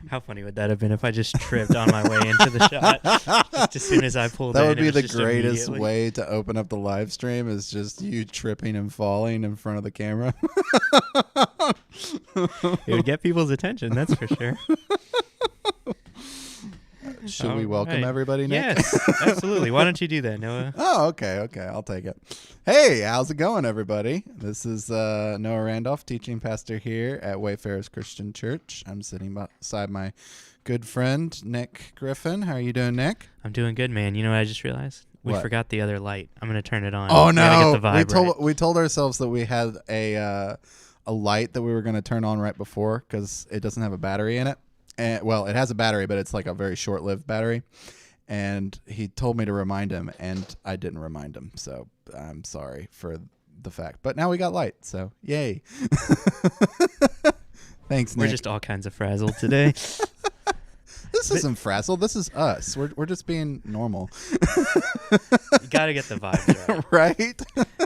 How funny would that have been if I just tripped on my way into the shot? Just as soon as I pulled in, That would be it was the just greatest immediately- way to open up the live stream is just you tripping and falling in front of the camera. It would get people's attention, that's for sure. Should we All welcome right. everybody, Nick? Yes, absolutely. Why don't you do that, Noah? Oh, okay. I'll take it. Hey, how's it going, everybody? This is Noah Randolph, teaching pastor here at Wayfarers Christian Church. I'm sitting beside my good friend, Nick Griffin. How are you doing, Nick? I'm doing good, man. You know what I just realized? We What? forgot the other light. I'm going to turn it on. Oh, We gotta no. get the vibe We told ourselves that we had a light that we were going to turn on right before because it doesn't have a battery in it. And, well, it has a battery, but it's like a very short-lived battery. And he told me to remind him, and I didn't remind him. So I'm sorry for the fact. But now we got light, so yay. Thanks, Nick. We're just all kinds of frazzled today. This isn't frazzle. This is us. We're just being normal. You got to get the vibes right. Right?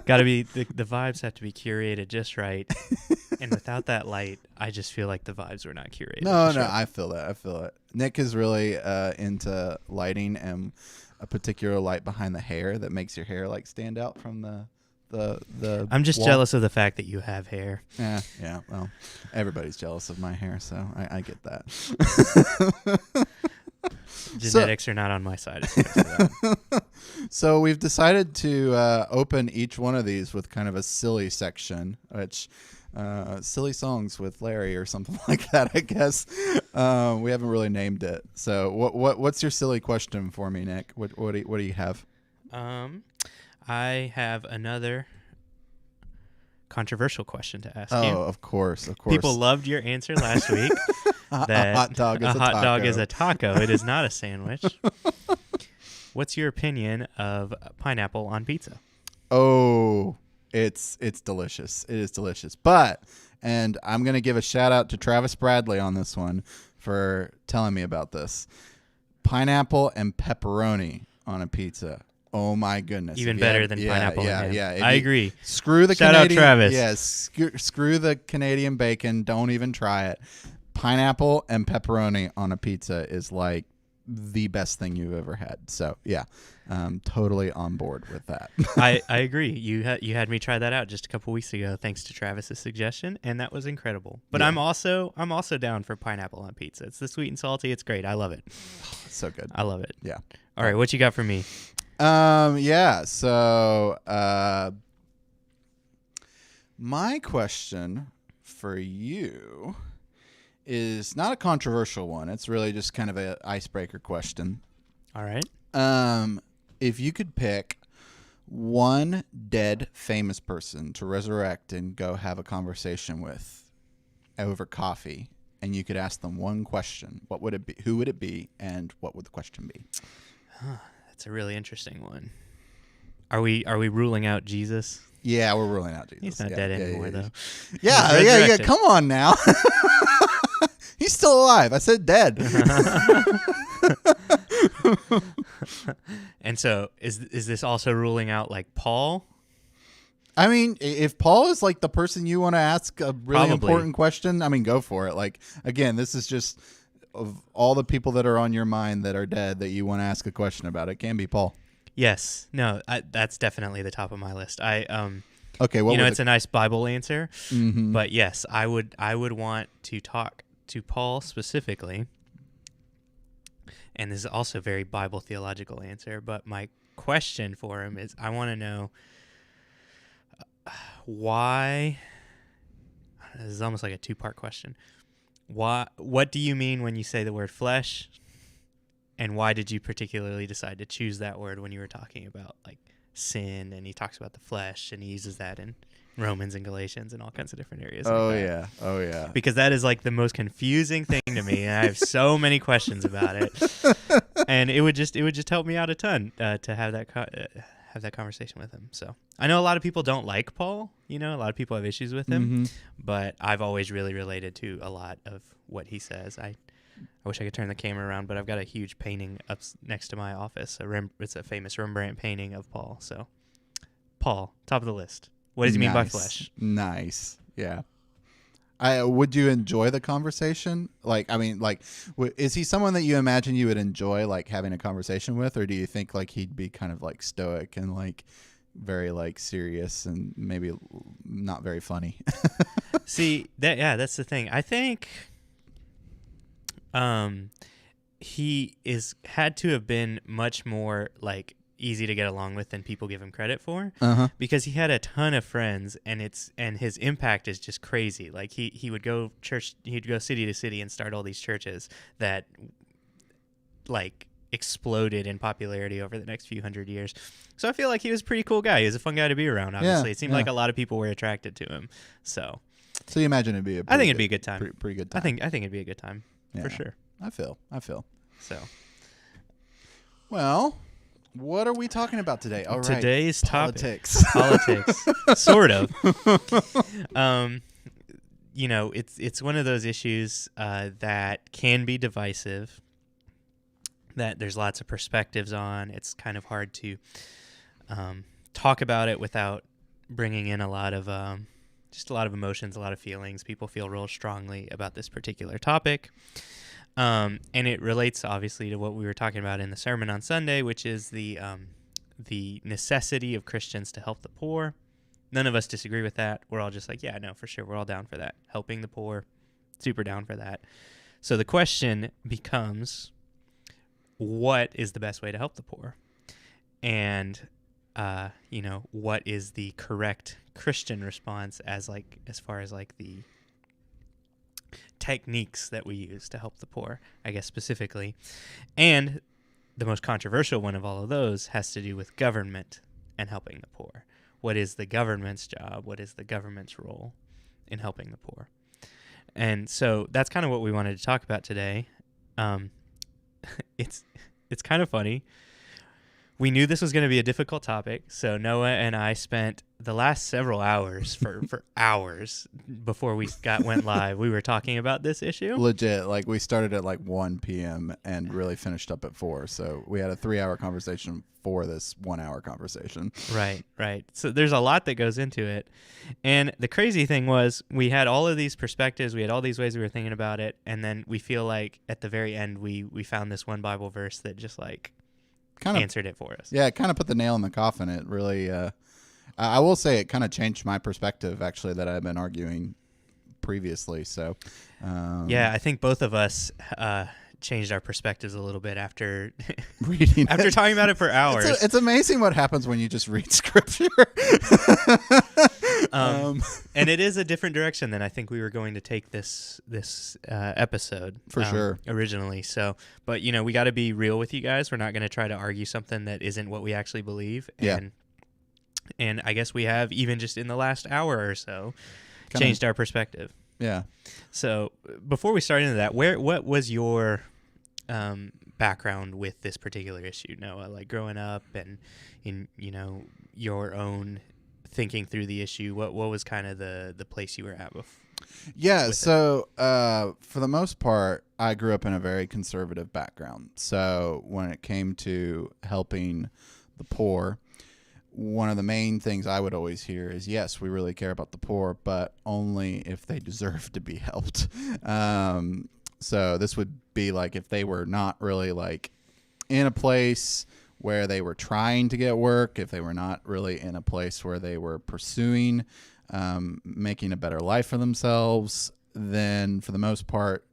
Got to be the vibes have to be curated just right. And without that light, I just feel like the vibes were not curated. No, just right. I feel it. Nick is really into lighting and a particular light behind the hair that makes your hair like stand out from the I'm just wall. jealous of the fact that you have hair. Yeah. Well, everybody's jealous of my hair, so I get that. Genetics are not on my side. as far as that. So we've decided to open each one of these with kind of a silly section, which silly songs with Larry or something like that, I guess. We haven't really named it. So what's your silly question for me, Nick? What do you have? I have another controversial question to ask you. Oh, of course. People loved your answer last week that a hot dog is a hot dog taco. is a taco. It is not a sandwich. What's your opinion of pineapple on pizza? Oh, it's delicious. It is delicious. And I'm going to give a shout out to Travis Bradley on this one for telling me about this. Pineapple and pepperoni on a pizza. Oh my goodness. Even If you better have- than yeah, pineapple yeah, and ham. yeah. If I you- agree. Screw the Shout out Canadian. Travis. Yes, screw the Canadian bacon. Don't even try it. Pineapple and pepperoni on a pizza is like the best thing you've ever had. So yeah, totally on board with that. I agree. You had me try that out just a couple weeks ago, thanks to Travis's suggestion, and that was incredible. But Yeah. I'm also down for pineapple on pizza. It's the sweet and salty. It's great. I love it. So good. I love it. Yeah. All right, what you got for me? Yeah. So my question for you is not a controversial one. It's really just kind of an icebreaker question. All right. If you could pick one dead famous person to resurrect and go have a conversation with over coffee, and you could ask them one question, what would it be? Who would it be? And what would the question be? That's a really interesting one. Are we ruling out Jesus? Yeah, we're ruling out Jesus. He's not Yeah, dead yeah, anymore, yeah, though. Yeah, He's yeah. resurrected. Come on now. He's still alive. I said dead. And so is this also ruling out like Paul? I mean, if Paul is like the person you want to ask a really Probably. important question, I mean, go for it. Like, again, this is just of all the people that are on your mind that are dead that you want to ask a question about. It can be Paul. Yes. No, that's definitely the top of my list. Okay, what it's a nice Bible answer, Mhm. but yes, I would want to talk to Paul specifically. And this is also a very Bible theological answer, but my question for him is I want to know why. This is almost like a two-part question. What do you mean when you say the word flesh? And why did you particularly decide to choose that word when you were talking about like sin? And he talks about the flesh, and he uses that in Romans and Galatians and all kinds of different areas. Oh, like that. yeah. Oh, yeah. Because that is like the most confusing thing to me, and I have so many questions about it. And it would just help me out a ton to have that conversation with him. So I know a lot of people don't like Paul. A lot of people have issues with him, Mhm. but I've always really related to a lot of what he says. I wish I could turn the camera around, but I've got a huge painting up next to my office. It's a famous Rembrandt painting of Paul. So Paul, top of the list. What does he mean by flesh? Nice. Yeah. Would you enjoy the conversation? Like, I mean, like, is he someone that you imagine you would enjoy like having a conversation with, or do you think like he'd be kind of like stoic and like very like serious and maybe not very funny? See, that's the thing. I think he had to have been much more like easy to get along with than people give him credit for, because he had a ton of friends, and his impact is just crazy. Like he would go he'd go city to city and start all these churches that like exploded in popularity over the next few hundred years. So I feel like he was a pretty cool guy. He was a fun guy to be around. Obviously, it seemed like a lot of people were attracted to him. So you imagine it'd be I think it'd be a good time. Pretty good time. I think it'd be a good time for sure. I feel. So, well, what are we talking about today? All right. Today's politics. Politics. Sort of. You know, it's one of those issues that can be divisive, that there's lots of perspectives on. It's kind of hard to talk about it without bringing in a lot of just a lot of emotions, a lot of feelings. People feel real strongly about this particular topic. And it relates obviously to what we were talking about in the sermon on Sunday, which is the necessity of Christians to help the poor. None of us disagree with that. We're all just like, yeah, no, for sure. We're all down for that. Helping the poor, super down for that. So the question becomes, what is the best way to help the poor? And, you know, what is the correct Christian response as far as like the techniques that we use to help the poor, I guess specifically. And the most controversial one of all of those has to do with government and helping the poor. What is the government's job? What is the government's role in helping the poor? And so that's kind of what we wanted to talk about today. It's kind of funny. We knew this was going to be a difficult topic, so Noah and I spent the last several hours for hours before we went live. We were talking about this issue. Legit, like we started at like 1 p.m. and really finished up at 4. So we had a 3-hour conversation for this 1-hour conversation. Right. So there's a lot that goes into it. And the crazy thing was we had all of these perspectives. We had all these ways we were thinking about it. And then we feel like at the very end, we found this one Bible verse that just like kind of answered it for us. Yeah, it kind of put the nail in the coffin. It really, I will say it kind of changed my perspective, actually, that I've been arguing previously. So, yeah, I think both of us changed our perspectives a little bit after reading after talking about it for hours. It's amazing what happens when you just read scripture. And it is a different direction than I think we were going to take this episode for sure originally. So, but you know, we got to be real with you guys. We're not going to try to argue something that isn't what we actually believe. And I guess we have, even just in the last hour or so, changed our perspective. Yeah. So before we start into that, what was your background with this particular issue, Noah? Like growing up and in, you know, your own thinking through the issue, what was kind of the place you were at before? Yeah, so for the most part, I grew up in a very conservative background. So when it came to helping the poor, one of the main things I would always hear is, yes, we really care about the poor, but only if they deserve to be helped. So this would be like if they were not really like in a place where they were trying to get work, if they were not really in a place where they were pursuing making a better life for themselves, then for the most part,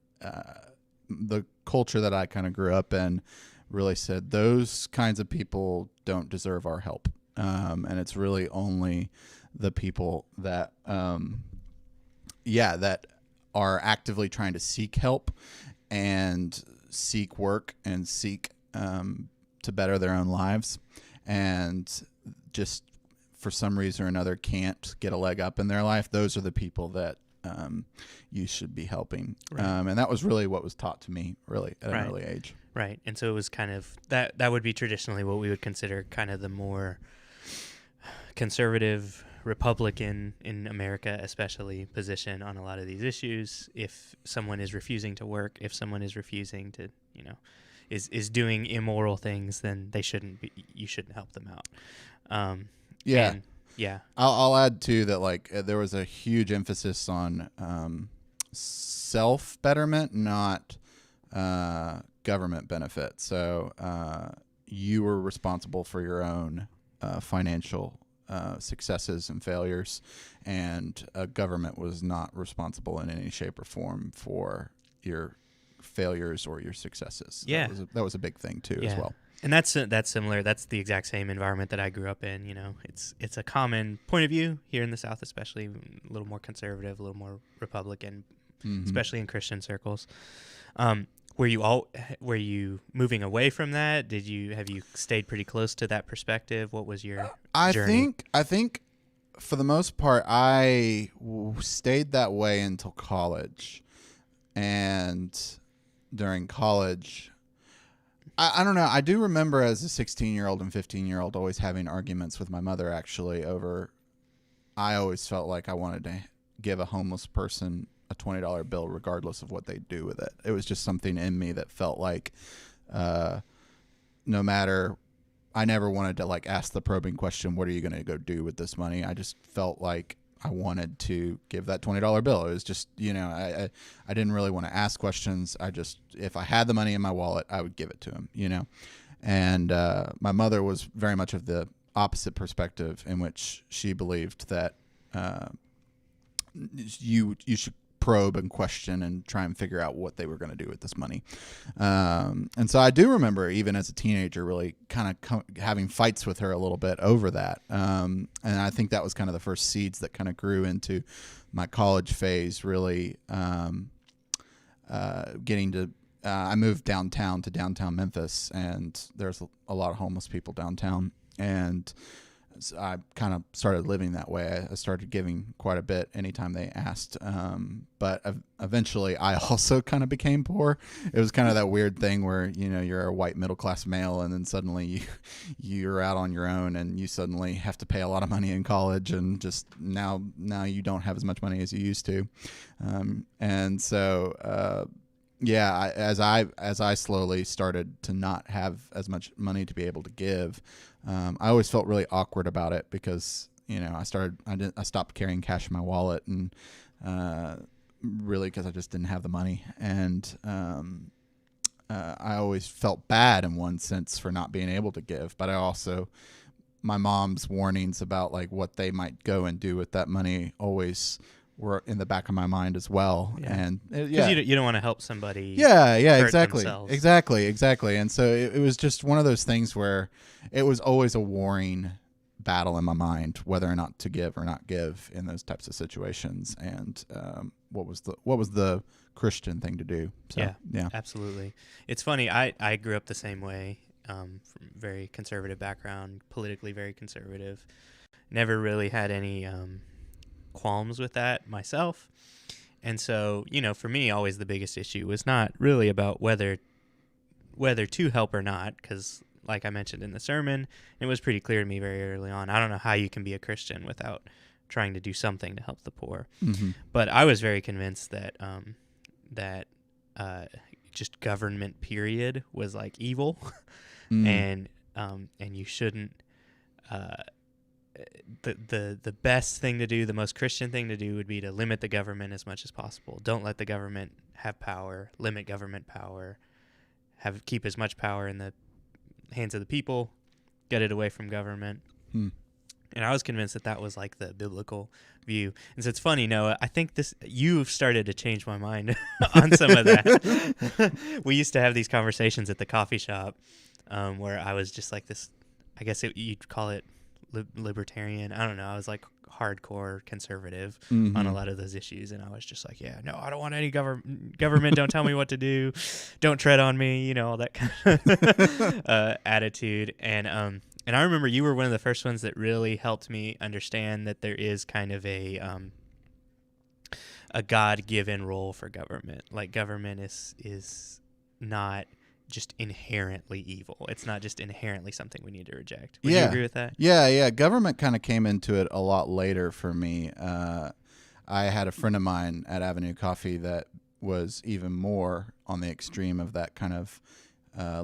the culture that I kind of grew up in really said those kinds of people don't deserve our help. And it's really only the people that, that are actively trying to seek help and seek work and seek to better their own lives, and just for some reason or another can't get a leg up in their life. Those are the people that you should be helping. Right. And that was really what was taught to me really at an early age. Right. And so it was kind of that would be traditionally what we would consider kind of the more conservative Republican in America, especially, position on a lot of these issues. If someone is refusing to work, if someone is refusing to, you know, is doing immoral things, then you shouldn't help them out. I'll add too that like there was a huge emphasis on self betterment, not government benefit. So you were responsible for your own financial successes and failures, and government was not responsible in any shape or form for your failures or your successes. Yeah. That was a big thing too, as well. And that's similar. That's the exact same environment that I grew up in. It's a common point of view here in the South, especially a little more conservative, a little more Republican, especially in Christian circles. Were you moving away from that? Have you stayed pretty close to that perspective? What was your journey? I think for the most part, I stayed that way until college, and during college, I don't know. I do remember as a 16-year-old and 15-year-old always having arguments with my mother, actually, over. I always felt like I wanted to give a homeless person a $20 bill regardless of what they do with it. It was just something in me that felt like no matter, I never wanted to like ask the probing question, what are you going to go do with this money? I just felt like I wanted to give that $20 bill. It was just, I didn't really want to ask questions. If I had the money in my wallet, I would give it to him, and my mother was very much of the opposite perspective, in which she believed that you should probe and question and try and figure out what they were going to do with this money. And so I do remember, even as a teenager, really kind of having fights with her a little bit over that. And I think that was kind of the first seeds that kind of grew into my college phase, really getting to, I moved downtown to downtown Memphis, and there's a lot of homeless people downtown. And I kind of started living that way. I started giving quite a bit anytime they asked. But eventually I also kind of became poor. It was kind of that weird thing where, you're a white middle-class male, and then suddenly you're out on your own, and you suddenly have to pay a lot of money in college, and just now you don't have as much money as you used to. And so, as I slowly started to not have as much money to be able to give, I always felt really awkward about it because, I stopped carrying cash in my wallet, and really because I just didn't have the money. And I always felt bad in one sense for not being able to give, but I also, my mom's warnings about like what they might go and do with that money always were in the back of my mind as well. Yeah. And because you don't want to help somebody hurt exactly themselves. exactly. And so it was just one of those things where it was always a warring battle in my mind whether or not to give or not give in those types of situations. And what was the Christian thing to do. So, yeah, absolutely. It's funny, I grew up the same way, from very conservative background, politically very conservative, never really had any qualms with that myself. And so, for me, always the biggest issue was not really about whether to help or not, because like I mentioned in the sermon, it was pretty clear to me very early on, I don't know how you can be a Christian without trying to do something to help the poor. Mm-hmm. But I was very convinced that just government period was like evil, and you shouldn't. The best thing to do, the most Christian thing to do, would be to limit the government as much as possible. Don't let the government have power. Limit government power. Keep as much power in the hands of the people. Get it away from government. And I was convinced that was like the biblical view. And so it's funny, Noah, I think you've started to change my mind on some of that. We used to have these conversations at the coffee shop, where I was just like this, I guess you'd call it libertarian. I don't know. I was like hardcore conservative on a lot of those issues. And I was just like, yeah, no, I don't want any government. Don't tell me what to do. Don't tread on me. All that kind of attitude. And I remember you were one of the first ones that really helped me understand that there is kind of a God-given role for government. Like government is not just inherently evil. It's not just inherently something we need to reject. Would you agree with that? Yeah. Government kind of came into it a lot later for me. I had a friend of mine at Avenue Coffee that was even more on the extreme of that kind of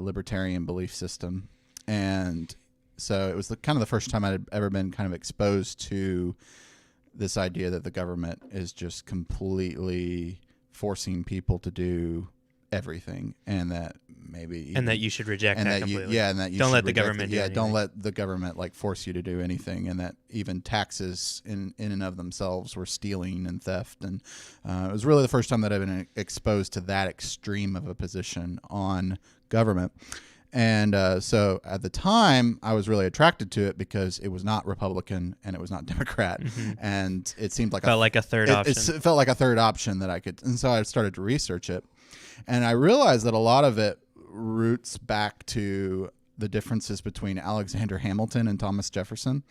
libertarian belief system. And so it was kind of the first time I had ever been kind of exposed to this idea that the government is just completely forcing people to do everything, and that maybe And that you should reject and that that you completely. yeah and that you Don't should let the reject government do anything. don't let the government like force you to do anything, and that even taxes in and of themselves were stealing and theft. And it was really the first time that I've been exposed to that extreme of a position on government. And so at the time, I was really attracted to it because it was not Republican and it was not Democrat, and it seemed like Felt like a third option. It felt like a third option that I could. And so I started to research it, and I realized that a lot of it roots back to the differences between Alexander Hamilton and Thomas Jefferson.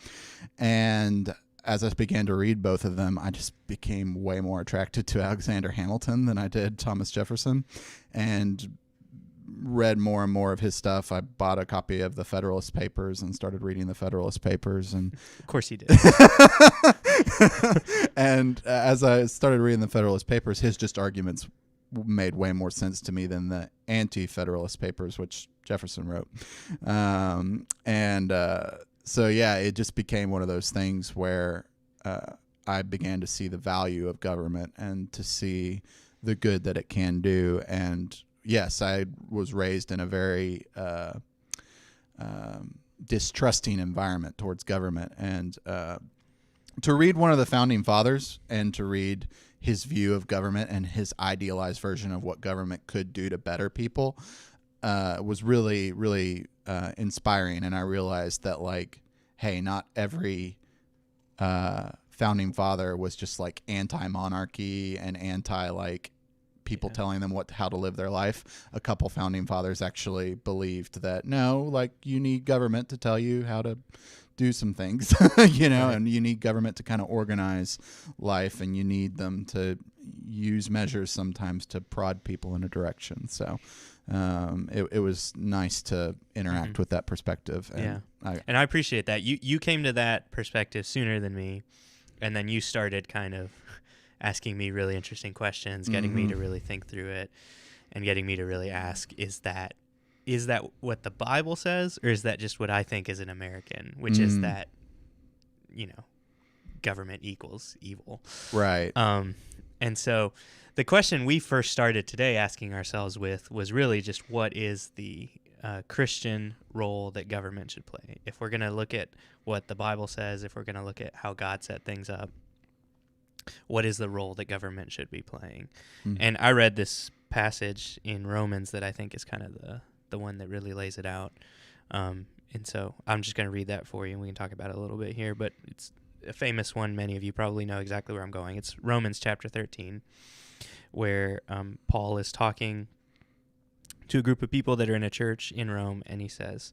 And as I began to read both of them, I just became way more attracted to Alexander Hamilton than I did Thomas Jefferson, and read more and more of his stuff. I bought a copy of the Federalist Papers and started reading the Federalist Papers. And Of course he did. and as I started reading the Federalist Papers, his just arguments made way more sense to me than the anti-Federalist Papers, which Jefferson wrote. So yeah, it just became one of those things where I began to see the value of government and to see the good that it can do. And yes, I was raised in a very distrusting environment towards government. And to read one of the founding fathers and to read his view of government and his idealized version of what government could do to better people was really, really inspiring. And I realized that, like, hey, not every founding father was just like anti-monarchy and anti like people telling them how to live their life. A couple founding fathers actually believed that no, like, you need government to tell you how to do some things, you know, and you need government to kind of organize life, and you need them to use measures sometimes to prod people in a direction. So it was nice to interact with that perspective. And and I appreciate that. You came to that perspective sooner than me, and then you started kind of asking me really interesting questions, getting me to really think through it, and getting me to really ask, is that what the Bible says, or is that just what I think as an American, which is that, you know, government equals evil. Right. And so the question we first started today asking ourselves with was really just, what is the Christian role that government should play? If we're going to look at what the Bible says, if we're going to look at how God set things up, what is the role that government should be playing? And I read this passage in Romans that I think is kind of the one that really lays it out. And so I'm just going to read that for you, and we can talk about it a little bit here. But it's a famous one. Many of you probably know exactly where I'm going. It's Romans chapter 13, where Paul is talking to a group of people that are in a church in Rome, and he says,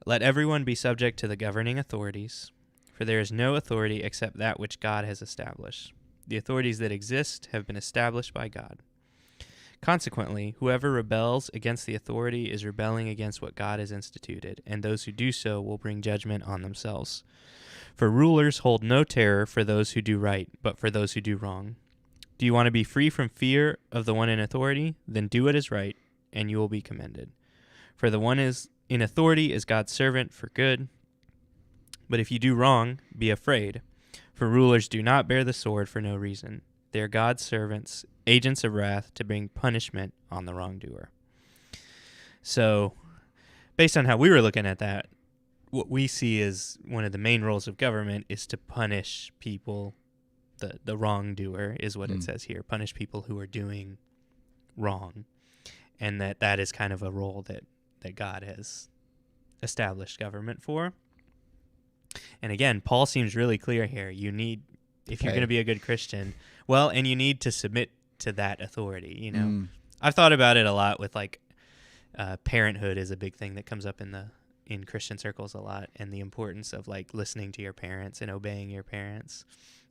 "Let everyone be subject to the governing authorities, for there is no authority except that which God has established. The authorities that exist have been established by God. Consequently, whoever rebels against the authority is rebelling against what God has instituted, and those who do so will bring judgment on themselves. For rulers hold no terror for those who do right, but for those who do wrong. Do you want to be free from fear of the one in authority? Then do what is right, and you will be commended. For the one is in authority is God's servant for good. But if you do wrong, be afraid, for rulers do not bear the sword for no reason. They are God's servants, agents of wrath, to bring punishment on the wrongdoer." So, based on how we were looking at that, what we see as one of the main roles of government is to punish people. The wrongdoer is what it says here. Punish people who are doing wrong. And that is kind of a role that God has established government for. And again, Paul seems really clear here. You're going to be a good Christian, and you need to submit to that authority, you know. I've thought about it a lot with, like, parenthood is a big thing that comes up in Christian circles a lot, and the importance of, like, listening to your parents and obeying your parents.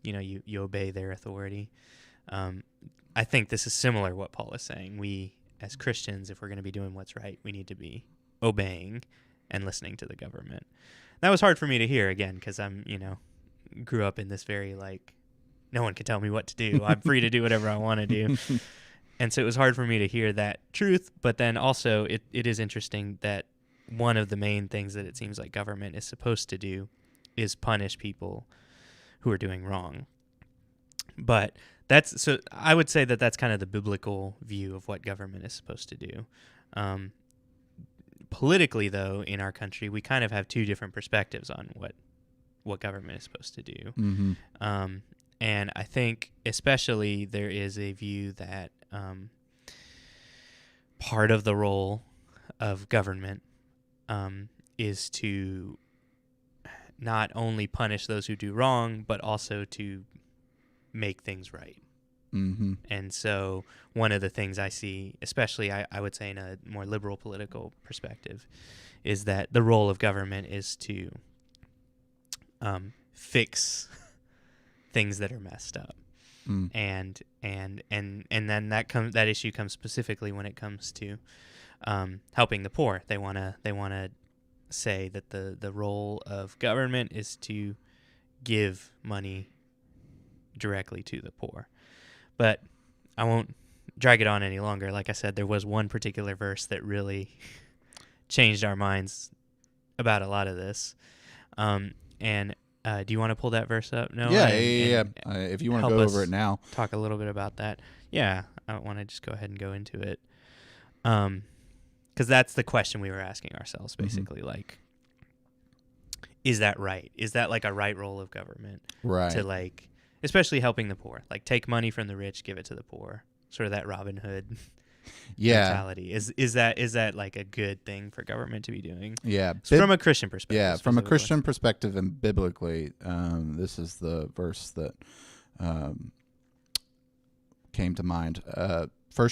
You know, you obey their authority. I think this is similar what Paul is saying. We, as Christians, if we're going to be doing what's right, we need to be obeying and listening to the government. That was hard for me to hear, again, because I'm, grew up in this very, like, no one can tell me what to do. I'm free to do whatever I want to do. And so it was hard for me to hear that truth. But then also it is interesting that one of the main things that it seems like government is supposed to do is punish people who are doing wrong. But So I would say that that's kind of the biblical view of what government is supposed to do. Um, Politically, though, in our country, we kind of have two different perspectives on what government is supposed to do. Mm-hmm. And I think especially there is a view that part of the role of government is to not only punish those who do wrong, but also to make things right. Mm-hmm. And so one of the things I see, especially I would say in a more liberal political perspective, is that the role of government is to fix things that are messed up. Mm. And then that issue comes specifically when it comes to helping the poor. They want to say that the role of government is to give money directly to the poor. But I won't drag it on any longer. Like I said, there was one particular verse that really changed our minds about a lot of this. And do you want to pull that verse up? No. Yeah. If you want to go over it now, talk a little bit about that. Yeah, I want to just go ahead and go into it. Because that's the question we were asking ourselves, basically. Mm-hmm. Like, is that right? Is that like a right role of government? Right. To like, especially helping the poor, like take money from the rich, give it to the poor, sort of that Robin Hood mentality. Is that like a good thing for government to be doing? Yeah, from a Christian perspective. Yeah, from a Christian perspective and biblically, this is the verse that came to mind. 2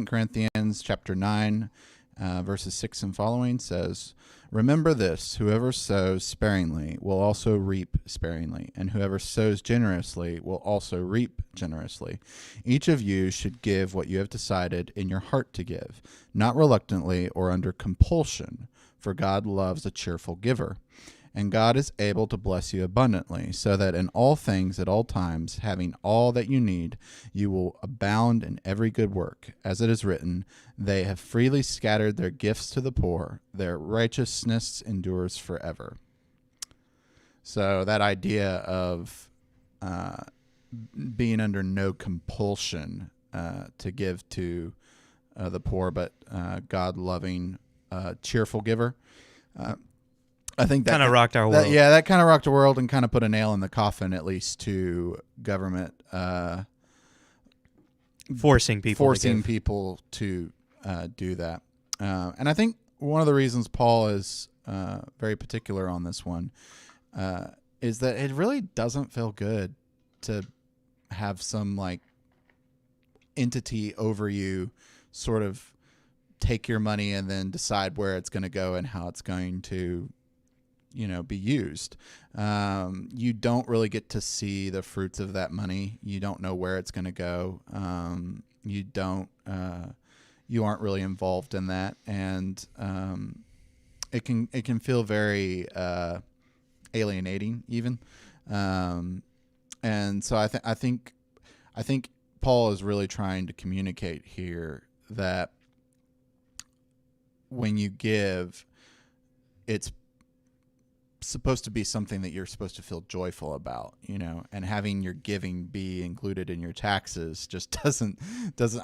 Corinthians chapter 9, verses 6 and following says, "Remember this, whoever sows sparingly will also reap sparingly, and whoever sows generously will also reap generously. Each of you should give what you have decided in your heart to give, not reluctantly or under compulsion, for God loves a cheerful giver. And God is able to bless you abundantly, so that in all things at all times, having all that you need, you will abound in every good work. As it is written, they have freely scattered their gifts to the poor. Their righteousness endures forever." So that idea of being under no compulsion to give to the poor, but God loving cheerful giver. I think that kind of rocked our world. That kind of rocked the world and kind of put a nail in the coffin, at least to government forcing people to do that. And I think one of the reasons Paul is very particular on this one is that it really doesn't feel good to have some like entity over you sort of take your money and then decide where it's going to go and how it's going to be used. You don't really get to see the fruits of that money. You don't know where it's going to go. You aren't really involved in that, and it can feel very alienating, even. And so I think Paul is really trying to communicate here that when you give, it's supposed to be something that you're supposed to feel joyful about, and having your giving be included in your taxes just doesn't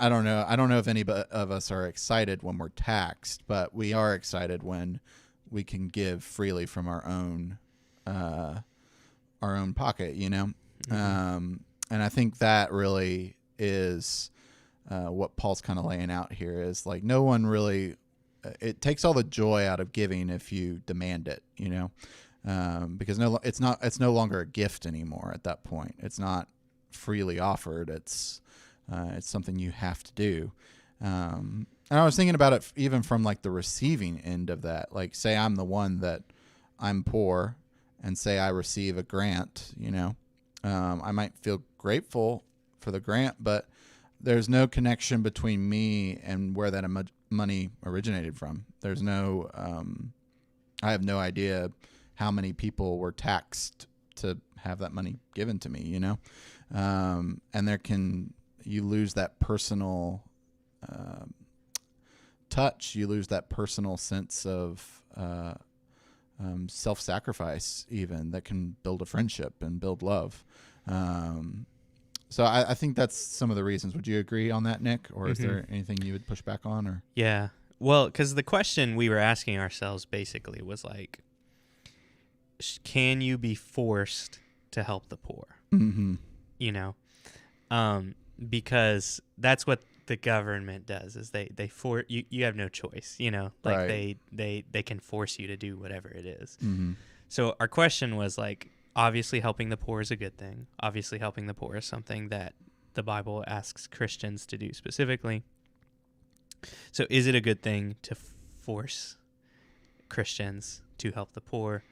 I don't know if any of us are excited when we're taxed, but we are excited when we can give freely from our own pocket, Mm-hmm. And I think that really is what Paul's kind of laying out here, is like no one really, it takes all the joy out of giving if you demand it, because it's no longer a gift anymore at that point. It's not freely offered. It's something you have to do. And I was thinking about it even from like the receiving end of that. Like, say I'm the one that I'm poor, and say I receive a grant, I might feel grateful for the grant, but there's no connection between me and where that money originated from. There's no, I have no idea how many people were taxed to have that money given to me, and you lose that personal touch. You lose that personal sense of self-sacrifice, even, that can build a friendship and build love. So I think that's some of the reasons. Would you agree on that, Nick? Or is Mhm. there anything you would push back on? Or Yeah. Well, because the question we were asking ourselves basically was like, can you be forced to help the poor? mm-hmm. You know, because that's what the government does is they for you have no choice. You know, like Right. they can force you to do whatever it is. Mm-hmm. So our question was like, obviously helping the poor is a good thing. Obviously helping the poor is something that the Bible asks Christians to do specifically. So is it a good thing to force Christians to help the poor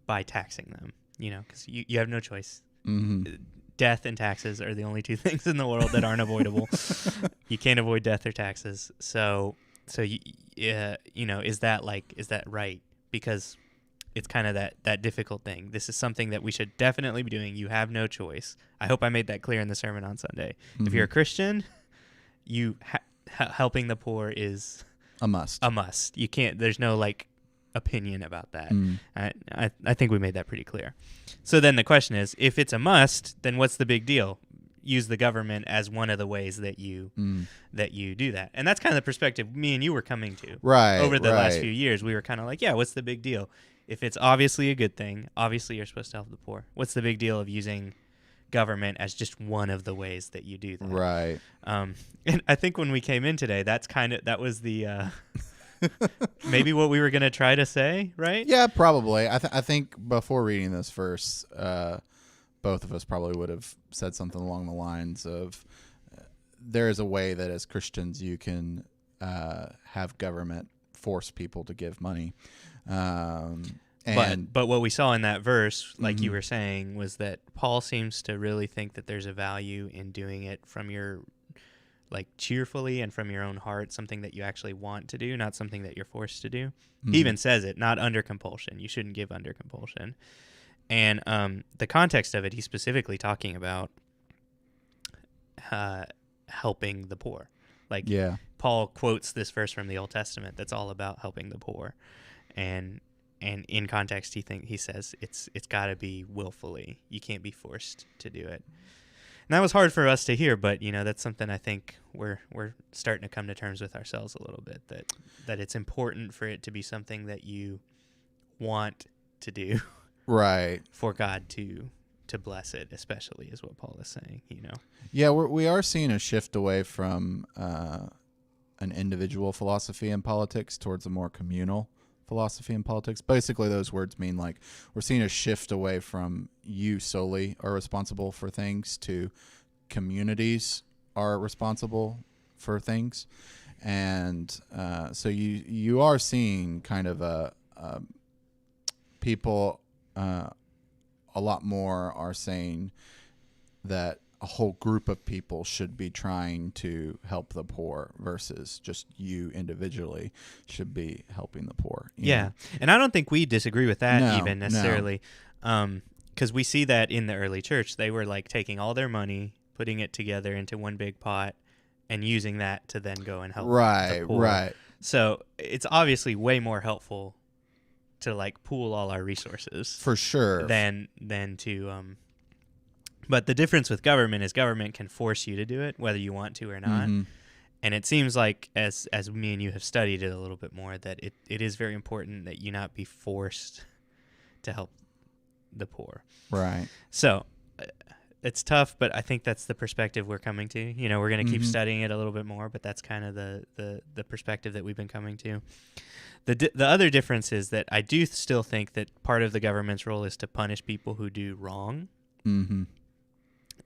by taxing them? You know, because you have no choice. Mm-hmm. Death and taxes are the only two things in the world that aren't avoidable. You can't avoid death or taxes. So you know, is that right? Because it's kind of that difficult thing. This is something that we should definitely be doing. You have no choice. I hope I made that clear in the sermon on Sunday. Mm-hmm. If you're a Christian, you helping the poor is A must. a must. You can't. There's no like opinion about that. Mm. I think we made that pretty clear. So then the question is, if it's a must, then what's the big deal? Use the government as one of the ways that you do that, and that's kind of the perspective me and you were coming to. Right. Over the last right. few years, we were kind of like, yeah, what's the big deal? If it's obviously a good thing, obviously you're supposed to help the poor. What's the big deal of using government as just one of the ways that you do that? Right. And I think when we came in today, that was the maybe what we were going to try to say, right? Yeah, probably. I think before reading this verse, both of us probably would have said something along the lines of, there is a way that as Christians you can have government force people to give money. But what we saw in that verse, like you Mhm. were saying, was that Paul seems to really think that there's a value in doing it from your, like, cheerfully and from your own heart, something that you actually want to do, not something that you're forced to do. Mhm. He even says it, not under compulsion. You shouldn't give under compulsion. And the context of it, he's specifically talking about helping the poor. Like, Yeah. Paul quotes this verse from the Old Testament that's all about helping the poor, and in context, he says it's got to be willfully. You can't be forced to do it. And that was hard for us to hear, but you know that's something I think we're starting to come to terms with ourselves a little bit, that it's important for it to be something that you want to do, Right. for God to bless it, especially, is what Paul is saying. You know. Yeah, we are seeing a shift away from an individual philosophy in politics towards a more communal philosophy in politics. Basically, those words mean like we're seeing a shift away from you solely are responsible for things to communities are responsible for things, and so you are seeing kind of a people a lot more are saying that a whole group of people should be trying to help the poor versus just you individually should be helping the poor. You Yeah. know? And I don't think we disagree with that No, even necessarily. Because we see that in the early church. They were like taking all their money, putting it together into one big pot, and using that to then go and help Right, the poor. right. So it's obviously way more helpful to like pool all our resources For sure. than to but the difference with government is government can force you to do it whether you want to or not. Mhm. And it seems like as me and you have studied it a little bit more, that it is very important that you not be forced to help the poor. Right. So it's tough, but I think that's the perspective we're coming to. You know, we're going to keep studying it a little bit more, but that's kind of the perspective that we've been coming to. The other difference is that I do still think that part of the government's role is to punish people who do wrong. Mm-hmm.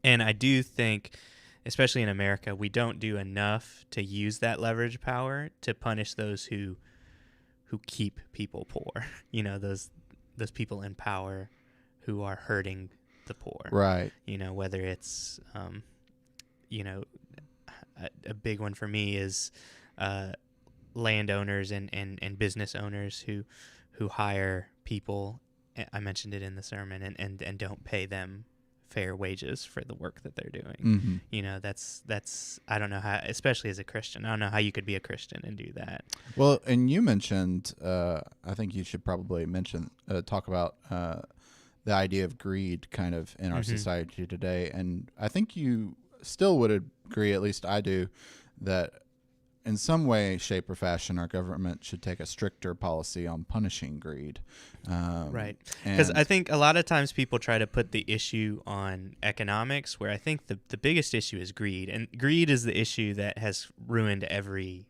And I do think, especially in America, we don't do enough to use that leverage power to punish those who keep people poor. You know, those people in power who are hurting the poor. Right. You know, whether it's, you know, a big one for me is landowners and business owners who hire people. I mentioned it in the sermon, and don't pay them fair wages for the work that they're doing. Mm-hmm. You know, that's I don't know how, especially as a Christian, I don't know how you could be a Christian and do that. Well, and you mentioned, I think you should probably talk about the idea of greed kind of in our Mm-hmm. society today. And I think you still would agree, at least I do, that in some way, shape, or fashion, our government should take a stricter policy on punishing greed. Right. Because I And think a lot of times people try to put the issue on economics, where I think the biggest issue is greed. And greed is the issue that has ruined every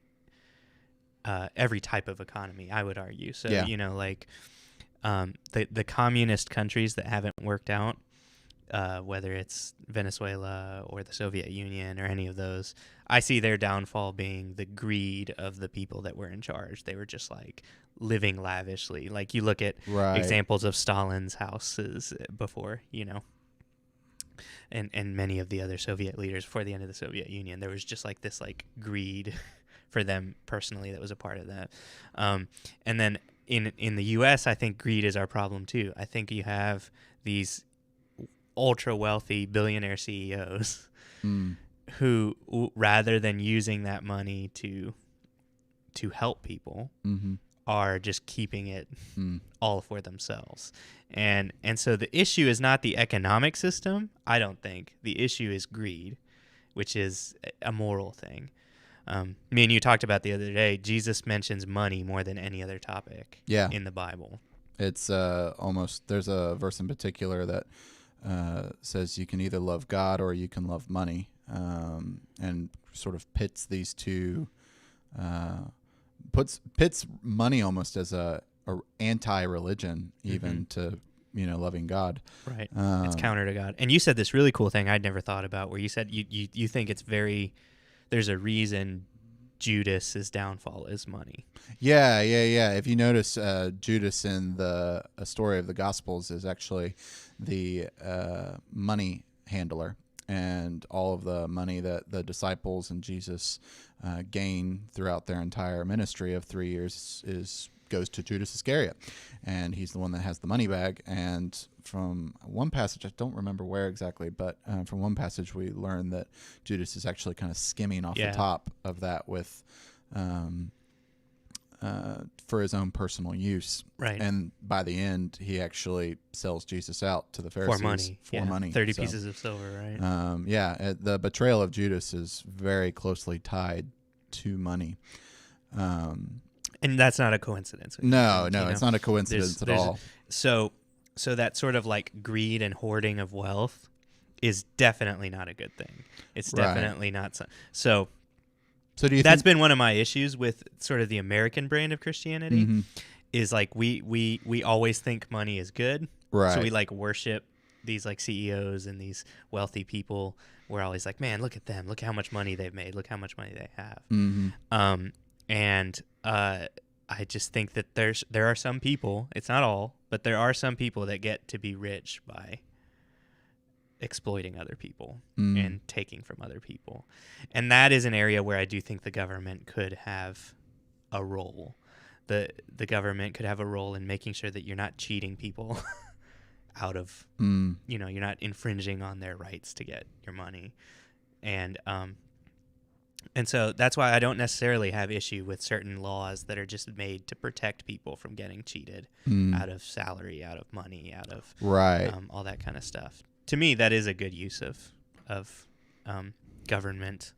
type of economy, I would argue. So, yeah, like the communist countries that haven't worked out, whether it's Venezuela or the Soviet Union or any of those, I see their downfall being the greed of the people that were in charge. They were just like living lavishly. Like you look at right, examples of Stalin's houses before, and many of the other Soviet leaders before the end of the Soviet Union. There was just like this like greed for them personally that was a part of that. And then in the U.S., I think greed is our problem too. I think you have these ultra wealthy billionaire CEOs mm, who, rather than using that money to help people, mm-hmm, are just keeping it mm, all for themselves. And so the issue is not the economic system, I don't think. The issue is greed, which is a moral thing. Me and you talked about the other day, Jesus mentions money more than any other topic yeah. in the Bible. It's almost, there's a verse in particular that says you can either love God or you can love money, and sort of pits these two, pits money almost as a anti-religion, even to loving God. Right. It's counter to God. And you said this really cool thing I'd never thought about, where you said you think it's there's a reason Judas's downfall is money. Yeah. If you notice, Judas in the story of the Gospels is actually the money handler, and all of the money that the disciples and Jesus gain throughout their entire ministry of 3 years goes to Judas Iscariot, and he's the one that has the money bag. And from one passage, I don't remember where exactly, but from one passage we learn that Judas is actually kind of skimming off the top of that with for his own personal use. Right. And by the end, he actually sells Jesus out to the Pharisees for money. 30 pieces of silver, right? The betrayal of Judas is very closely tied to money. And that's not a coincidence. No, it's not a coincidence at all. So that sort of like greed and hoarding of wealth is definitely not a good thing. It's definitely not so. So do you that's been one of my issues with sort of the American brand of Christianity, mm-hmm. is like we always think money is good. Right. So we like worship these like CEOs and these wealthy people. We're always like, man, look at them. Look how much money they've made. Look how much money they have. Mm-hmm. And I just think that there are some people, it's not all, but there are some people that get to be rich by exploiting other people and taking from other people. And that is an area where I do think the government could have a role. The government could have a role in making sure that you're not cheating people out of, you're not infringing on their rights to get your money. And so that's why I don't necessarily have issue with certain laws that are just made to protect people from getting cheated out of salary, out of money, out of all that kind of stuff. To me, that is a good use of government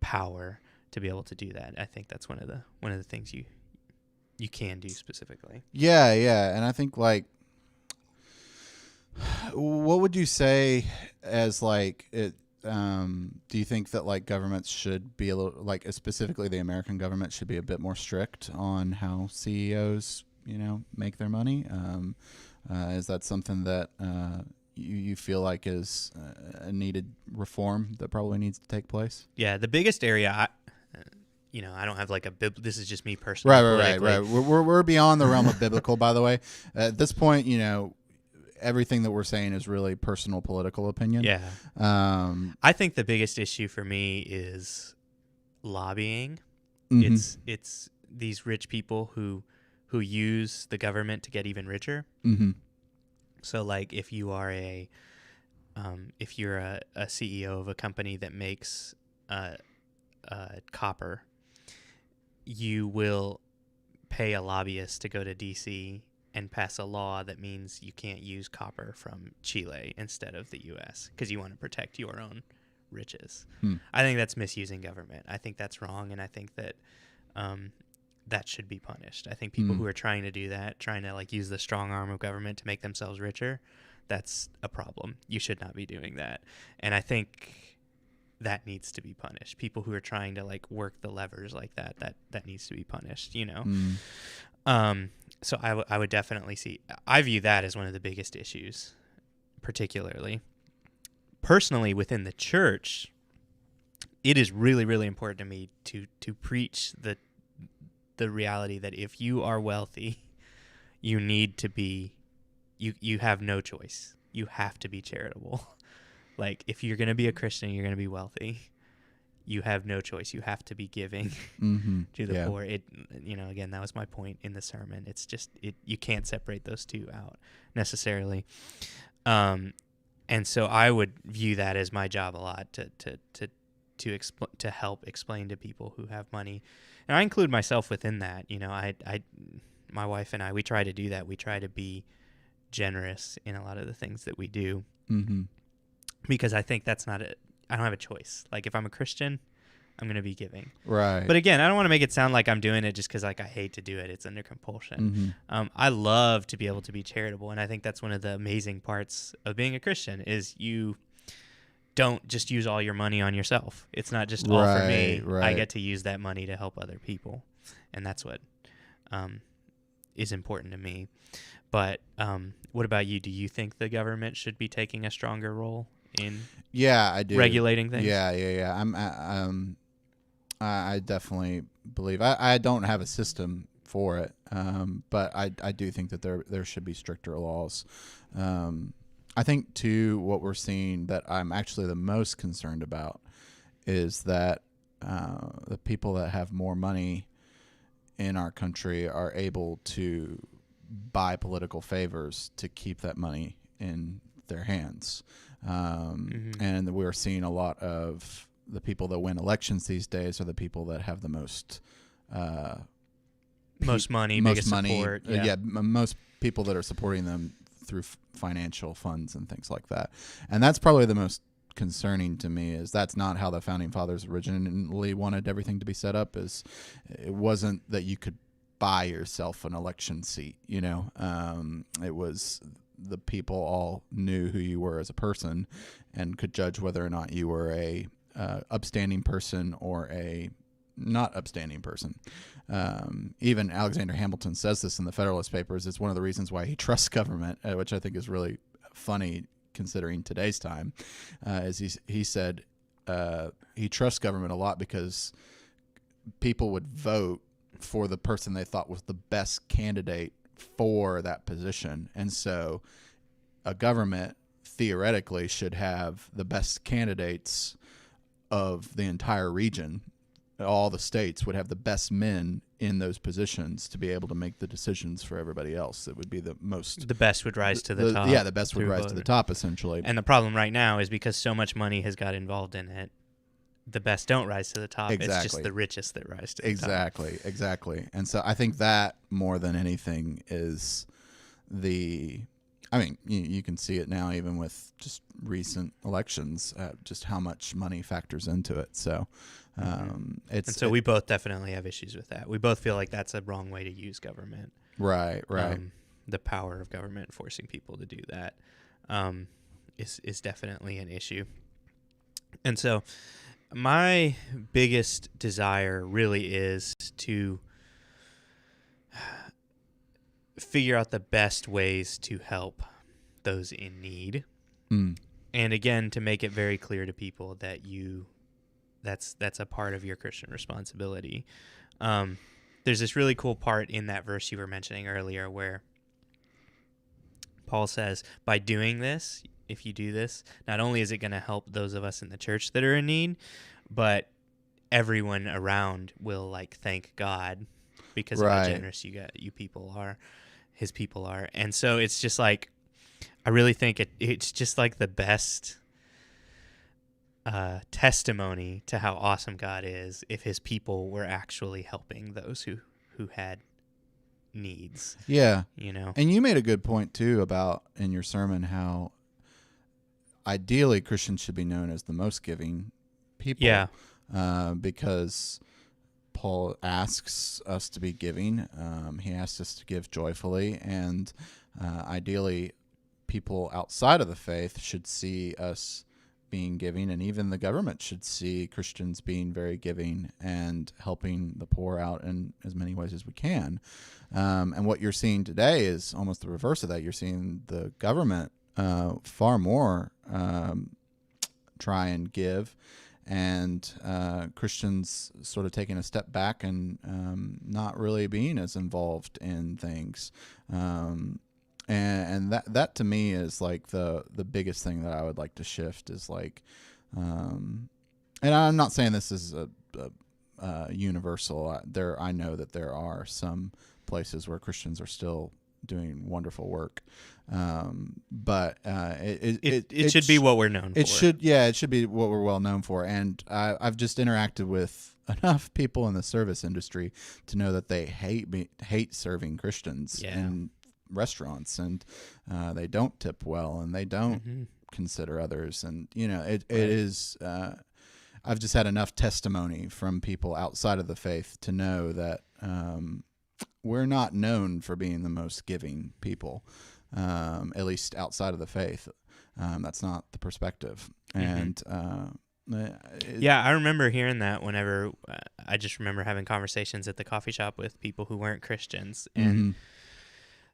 power to be able to do that. I think that's one of the things you can do specifically. Yeah, and I think like, what would you say as like it? Do you think that like governments should be a little, like specifically the American government should be a bit more strict on how CEOs make their money? Is that something that you feel like is a needed reform that probably needs to take place? Yeah, the biggest area I don't have like this is just me personally. Right. We're beyond the realm of biblical, by the way. At this point, everything that we're saying is really personal political opinion. Yeah. I think the biggest issue for me is lobbying. Mm-hmm. It's these rich people who use the government to get even richer. Mm-hmm. So like if you are if you're a CEO of a company that makes copper, you will pay a lobbyist to go to DC and pass a law that means you can't use copper from Chile instead of the U.S. because you want to protect your own riches. I think that's misusing government. I think that's wrong, and I think that that should be punished. I think people who are trying to do that, trying to like use the strong arm of government to make themselves richer, that's a problem. You should not be doing that. And I think that needs to be punished. People who are trying to like work the levers like that needs to be punished, you know? So I would definitely I view that as one of the biggest issues, particularly. Personally, within the church, it is really, really important to me to preach the reality that if you are wealthy, you need to be, you have no choice. You have to be charitable. Like, if you're going to be a Christian, you're going to be wealthy, you have no choice. You have to be giving to the poor. It, again, that was my point in the sermon. It's just, you can't separate those two out necessarily. And so I would view that as my job a lot to help explain to people who have money. And I include myself within that. My wife and I, we try to do that. We try to be generous in a lot of the things that we do, because I think that's I don't have a choice. Like, if I'm a Christian, I'm going to be giving. Right. But again, I don't want to make it sound like I'm doing it just because like I hate to do it. It's under compulsion. I love to be able to be charitable. And I think that's one of the amazing parts of being a Christian is you don't just use all your money on yourself. It's not just all for me. Right. I get to use that money to help other people. And that's what is important to me. But what about you? Do you think the government should be taking a stronger role in I do. regulating things? Yeah. I definitely believe I don't have a system for it, but I do think that there should be stricter laws. I think too what we're seeing that I'm actually the most concerned about is that the people that have more money in our country are able to buy political favors to keep that money in their hands. And we're seeing a lot of the people that win elections these days are the people that have the most money, biggest support. Most people that are supporting them through financial funds and things like that. And that's probably the most concerning to me, is that's not how the founding fathers originally wanted everything to be set up. Is it wasn't that you could buy yourself an election seat, it was the people all knew who you were as a person and could judge whether or not you were a upstanding person or a not upstanding person. Even Alexander Hamilton says this in the Federalist Papers. It's one of the reasons why he trusts government, which I think is really funny considering today's time. He said he trusts government a lot because people would vote for the person they thought was the best candidate for that position. And so a government theoretically should have the best candidates of the entire region. All the states would have the best men in those positions to be able to make the decisions for everybody else. It would be the best would rise to the top. Yeah, the best would rise to the top, essentially. And the problem right now is because so much money has got involved in it, the best don't rise to the top. Exactly. It's just the richest that rise to the top. Exactly. And so I think that more than anything is you can see it now even with just recent elections, just how much money factors into it. So we both definitely have issues with that. We both feel like that's a wrong way to use government. Right. The power of government forcing people to do that is definitely an issue. And so my biggest desire really is to figure out the best ways to help those in need. And again, to make it very clear to people that that's a part of your Christian responsibility. There's this really cool part in that verse you were mentioning earlier where Paul says, by doing this, if you do this, not only is it going to help those of us in the church that are in need, but everyone around will thank God because of how generous you people are, his people are. And so it's just I really think it's just the best testimony to how awesome God is if his people were actually helping those who had needs. Yeah. You know. And you made a good point too about in your sermon how ideally Christians should be known as the most giving people. Yeah. Because Paul asks us to be giving. He asks us to give joyfully, and ideally, people outside of the faith should see us being giving, and even the government should see Christians being very giving and helping the poor out in as many ways as we can. And what you're seeing today is almost the reverse of that. You're seeing the government far more try and give, and Christians sort of taking a step back and not really being as involved in things. And that to me is like the biggest thing that I would like to shift is like, and I'm not saying this is a universal. I know that there are some places where Christians are still doing wonderful work, but it should be what we're known for. It should be what we're well known for. And I've just interacted with enough people in the service industry to know that they hate serving Christians in restaurants, and they don't tip well, and they don't consider others, and it is. I've just had enough testimony from people outside of the faith to know that we're not known for being the most giving people, at least outside of the faith. That's not the perspective. And I remember hearing that whenever I just remember having conversations at the coffee shop with people who weren't Christians. And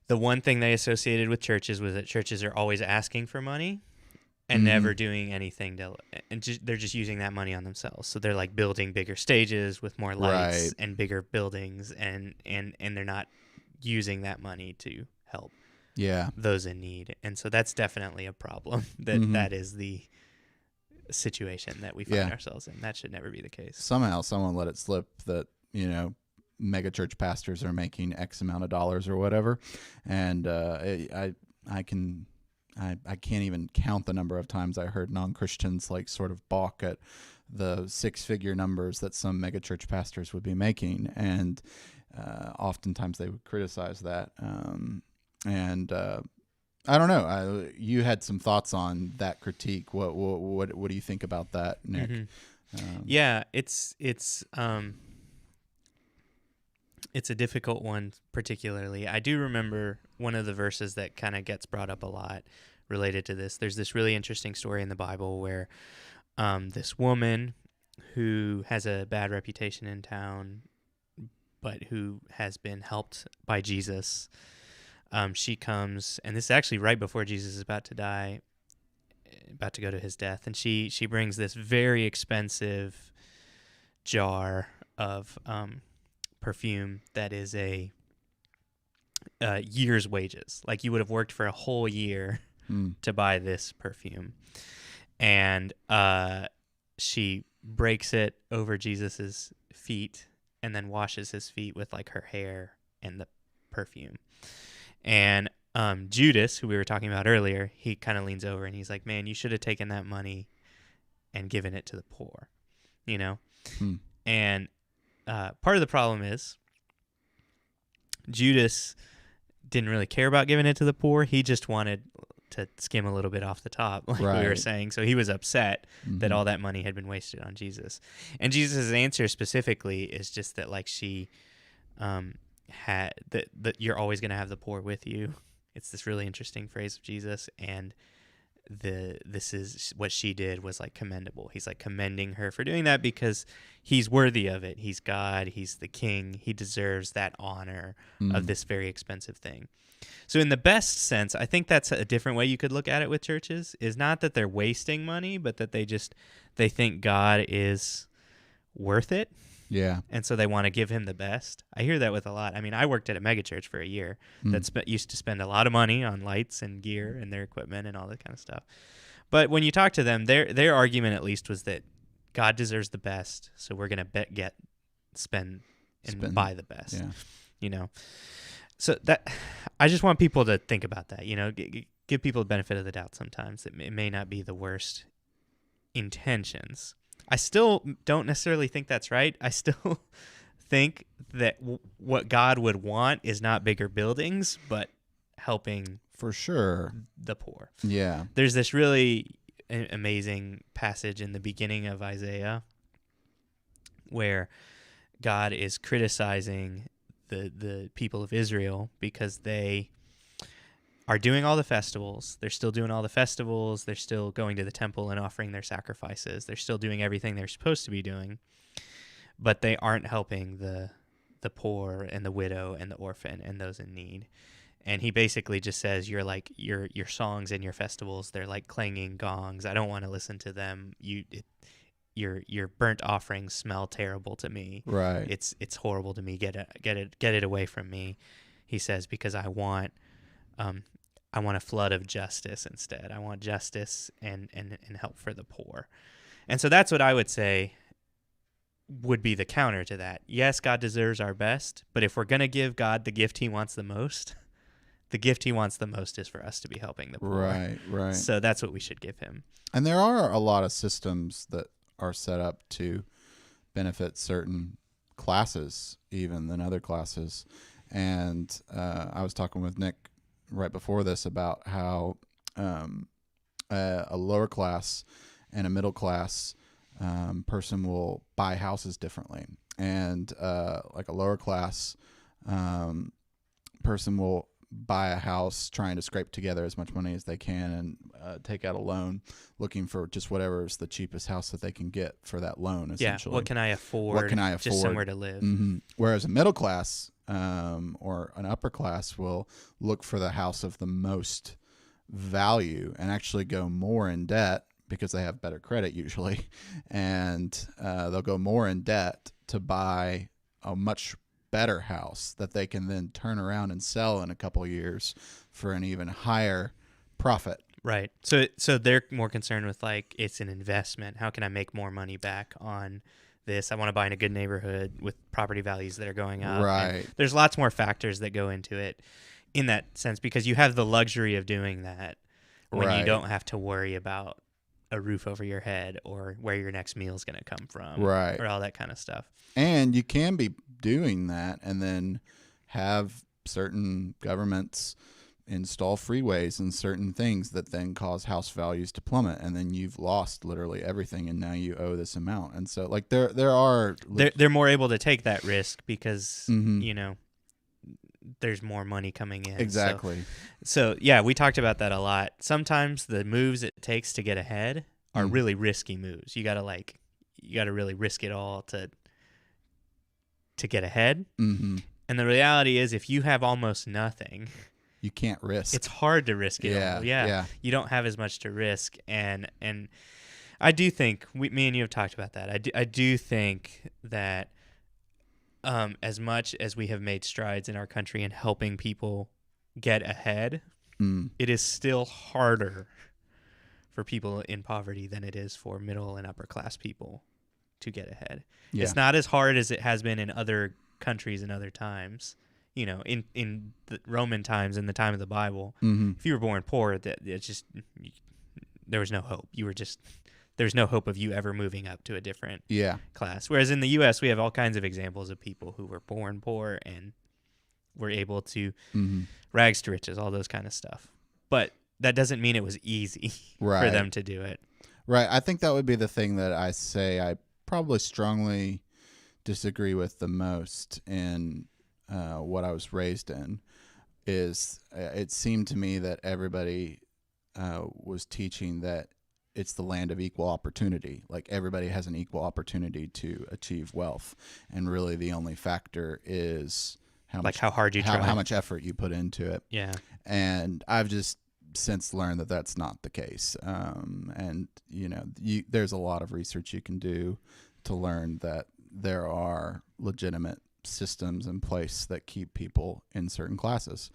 the one thing they associated with churches was that churches are always asking for money and never doing anything they're just using that money on themselves. So they're like building bigger stages with more lights and bigger buildings, and they're not using that money to help those in need. And so that's definitely a problem. That is the situation that we find ourselves in. That should never be the case. Somehow someone let it slip that, mega church pastors are making X amount of dollars or whatever. And I can't even count the number of times I heard non-Christians like sort of balk at the 6-figure numbers that some megachurch pastors would be making, and oftentimes they would criticize that. I don't know. You had some thoughts on that critique. What do you think about that, Nick? It's a difficult one, particularly. I do remember one of the verses that kind of gets brought up a lot related to this. There's this really interesting story in the Bible where this woman who has a bad reputation in town, but who has been helped by Jesus, she comes, and this is actually right before Jesus is about to die, about to go to his death, and she brings this very expensive jar of perfume that is a year's wages. Like you would have worked for a whole year to buy this perfume. And she breaks it over Jesus's feet and then washes his feet with like her hair and the perfume. And Judas, who we were talking about earlier, he kind of leans over and he's like, man, you should have taken that money and given it to the poor, And part of the problem is Judas didn't really care about giving it to the poor. He just wanted to skim a little bit off the top, like we were saying. So he was upset that all that money had been wasted on Jesus. And Jesus' answer specifically is just that, like, she had that you're always going to have the poor with you. It's this really interesting phrase of Jesus, and this is what she did was like commendable. He's like commending her for doing that because he's worthy of it. He's God. He's the King. He deserves that honor of this very expensive thing. So in the best sense, I think that's a different way you could look at it with churches, is not that they're wasting money, but that they think God is worth it. Yeah. And so they want to give him the best. I hear that with a lot. I mean, I worked at a megachurch for a year that used to spend a lot of money on lights and gear and their equipment and all that kind of stuff. But when you talk to them, their argument at least was that God deserves the best, so we're going to spend buy the best. Yeah. So that I just want people to think about that. Give people the benefit of the doubt sometimes. It may not be the worst intentions. I still don't necessarily think that's right. I still think that what God would want is not bigger buildings, but helping For sure. the poor. Yeah. There's this really amazing passage in the beginning of Isaiah where God is criticizing the people of Israel because they are doing all the festivals. They're still doing all the festivals. They're still going to the temple and offering their sacrifices. They're still doing everything they're supposed to be doing, but they aren't helping the poor and the widow and the orphan and those in need. And he basically just says, you're like your songs and your festivals, they're like clanging gongs. I don't want to listen to them. Your burnt offerings smell terrible to me. Right. It's horrible to me. Get it away from me. He says, because I want a flood of justice instead. I want justice and help for the poor. And so that's what I would say would be the counter to that. Yes, God deserves our best, but if we're going to give God the gift he wants the most, the gift he wants the most is for us to be helping the poor. Right. So that's what we should give him. And there are a lot of systems that are set up to benefit certain classes even than other classes. And I was talking with Nick right before this about how a lower class and a middle class person will buy houses differently. And like a lower class person will buy a house trying to scrape together as much money as they can and take out a loan looking for just whatever is the cheapest house that they can get for that loan, essentially. Yeah, what can I afford? Just somewhere to live. Mm-hmm. Whereas a middle class or an upper class will look for the house of the most value and actually go more in debt because they have better credit usually, and they'll go more in debt to buy a much better house that they can then turn around and sell in a couple of years for an even higher profit. Right. So they're more concerned with like it's an investment. How can I make more money back on this? I want to buy in a good neighborhood with property values that are going up. Right. And there's lots more factors that go into it in that sense because you have the luxury of doing that when you don't have to worry about a roof over your head or where your next meal is going to come from. Right. Or all that kind of stuff. And you can be doing that and then have certain governments install freeways and certain things that then cause house values to plummet, and then you've lost literally everything and now you owe this amount. And so like they're more able to take that risk because mm-hmm. you know there's more money coming in. Exactly. So yeah, we talked about that a lot. Sometimes the moves it takes to get ahead are really risky moves. You gotta really risk it all to get ahead. Mm-hmm. And the reality is, if you have almost nothing, you can't risk. It's hard to risk it all. Yeah. You don't have as much to risk, and I do think me and you have talked about that. I do think that as much as we have made strides in our country in helping people get ahead, it is still harder for people in poverty than it is for middle and upper class people to get ahead. Yeah. It's not as hard as it has been in other countries in other times. You know, in the Roman times, in the time of the Bible, if you were born poor, there was no hope. There's no hope of you ever moving up to a different class. Whereas in the U.S., we have all kinds of examples of people who were born poor and were able to rags to riches, all those kind of stuff. But that doesn't mean it was easy for them to do it. Right. I think that would be the thing that I probably strongly disagree with the most in what I was raised in is it seemed to me that everybody was teaching that it's the land of equal opportunity. Like everybody has an equal opportunity to achieve wealth. And really the only factor is how hard you try, how much effort you put into it. Yeah. And I've just since learned that that's not the case. And you know, there's a lot of research you can do to learn that there are legitimate systems in place that keep people in certain classes.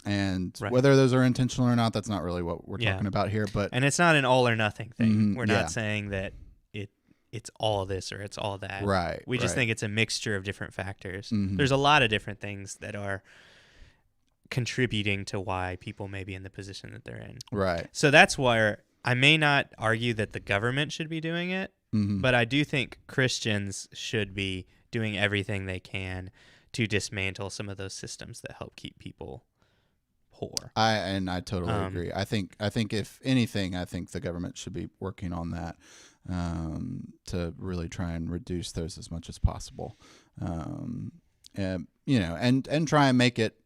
And whether those are intentional or not, that's not really what we're talking about here. And it's not an all or nothing thing. We're not saying that it's all this or it's all that. Right. We just think it's a mixture of different factors. There's a lot of different things that are contributing to why people may be in the position that they're in. Right. So that's where I may not argue that the government should be doing it, but I do think Christians should be doing everything they can to dismantle some of those systems that help keep people poor. I totally agree. I think if anything, I think the government should be working on that to really try and reduce those as much as possible. And try and make it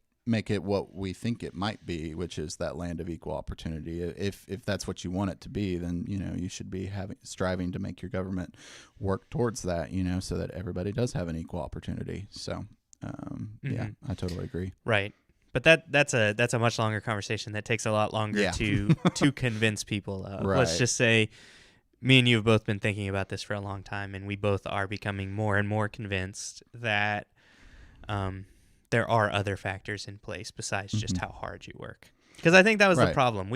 what we think it might be, which is that land of equal opportunity. If that's what you want it to be, then you should be striving to make your government work towards that, so that everybody does have an equal opportunity. So yeah, I totally agree. Right. But that's a much longer conversation that takes a lot longer to convince people of. Right. Let's just say me and you have both been thinking about this for a long time, and we both are becoming more and more convinced that there are other factors in place besides just how hard you work. Because I think that was the problem.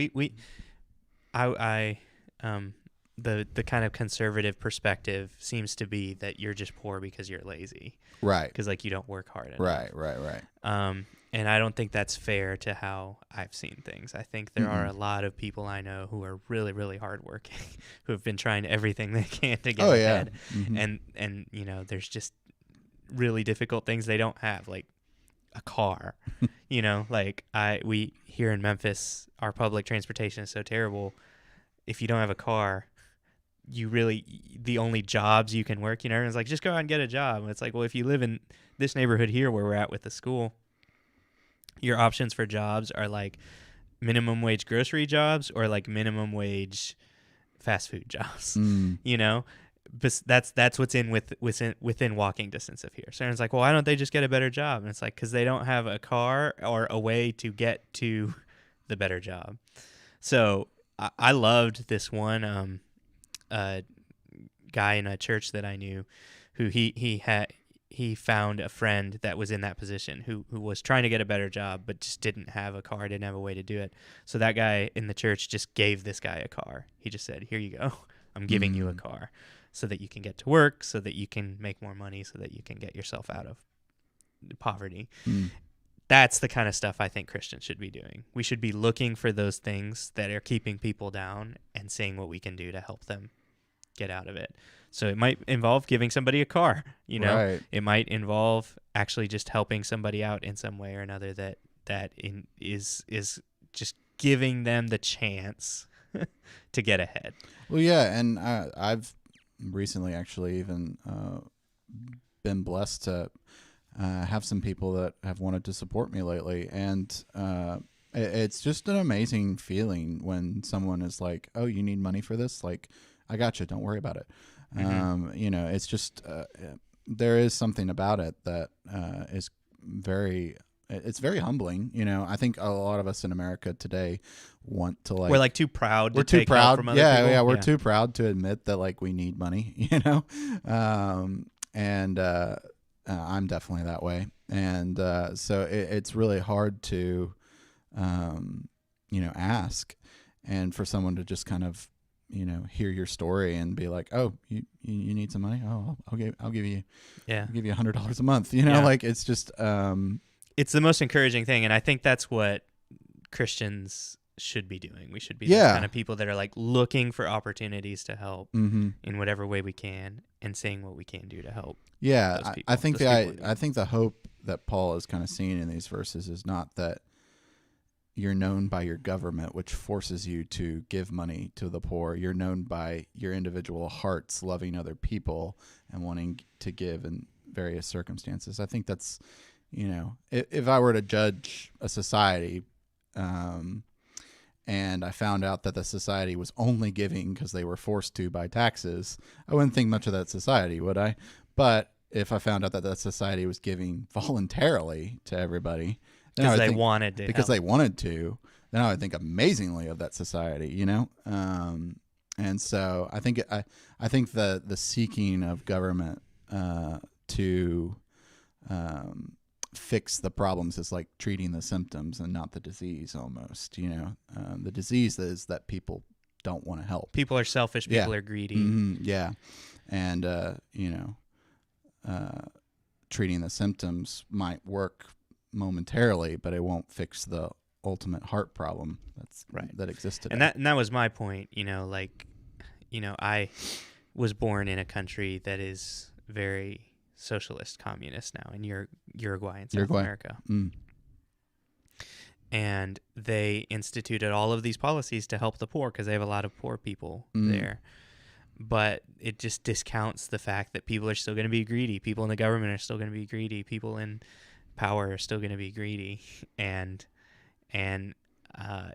The kind of conservative perspective seems to be that you're just poor because you're lazy. Right. Because you don't work hard enough. Right. And I don't think that's fair to how I've seen things. I think there are a lot of people I know who are really, really hardworking, who have been trying everything they can to get ahead. And there's just really difficult things they don't have, like a car. We here in Memphis, our public transportation is so terrible. If you don't have a car, the only jobs you can work, everyone's like, just go out and get a job. And it's like, well, if you live in this neighborhood here where we're at with the school, your options for jobs are like minimum wage grocery jobs or like minimum wage fast food jobs. But that's what's within walking distance of here. So everyone's like, well, why don't they just get a better job? And it's like, because they don't have a car or a way to get to the better job. So I loved this one guy in a church that I knew, who he found a friend that was in that position who was trying to get a better job but just didn't have a car, didn't have a way to do it. So that guy in the church just gave this guy a car. He just said, here you go. I'm giving you a car so that you can get to work, so that you can make more money, so that you can get yourself out of poverty. That's the kind of stuff I think Christians should be doing. We should be looking for those things that are keeping people down and seeing what we can do to help them get out of it. So it might involve giving somebody a car, Right. It might involve actually just helping somebody out in some way or another that is just giving them the chance to get ahead. Well, yeah, and I've recently actually even been blessed to have some people that have wanted to support me lately, and it's just an amazing feeling when someone is like, "Oh, you need money for this? Like, I got you. Don't worry about it." It's just there is something about it that is it's very humbling. I think a lot of us in America today want to we're too proud. We're to too take proud. Help from other people. We're too proud to admit that we need money. I'm definitely that way, and so it's really hard to ask, and for someone to just kind of hear your story and be like, oh, you need some money? Oh, I'll give you $100 a month. It's just it's the most encouraging thing, and I think that's what Christians should be doing. We should be the kind of people that are looking for opportunities to help in whatever way we can, and seeing what we can do to help. Yeah, I think the hope that Paul is kind of seeing in these verses is not that you're known by your government, which forces you to give money to the poor. You're known by your individual hearts loving other people and wanting to give in various circumstances. I think that's, if I were to judge a society, and I found out that the society was only giving because they were forced to by taxes, I wouldn't think much of that society, would I? But if I found out that that society was giving voluntarily to everybody, because they wanted to, then I would think amazingly of that society, and so I think the seeking of government to fix the problems is like treating the symptoms and not the disease almost. The disease is that people don't want to help. People are selfish. People are greedy. Yeah, and treating the symptoms might work momentarily, but it won't fix the ultimate heart problem that exists today. And that was my point. I was born in a country that is very socialist communist now in Uruguay and South Uruguay. America. Mm. And they instituted all of these policies to help the poor because they have a lot of poor people there. But it just discounts the fact that people are still going to be greedy. People in the government are still going to be greedy. People in power are still going to be greedy. And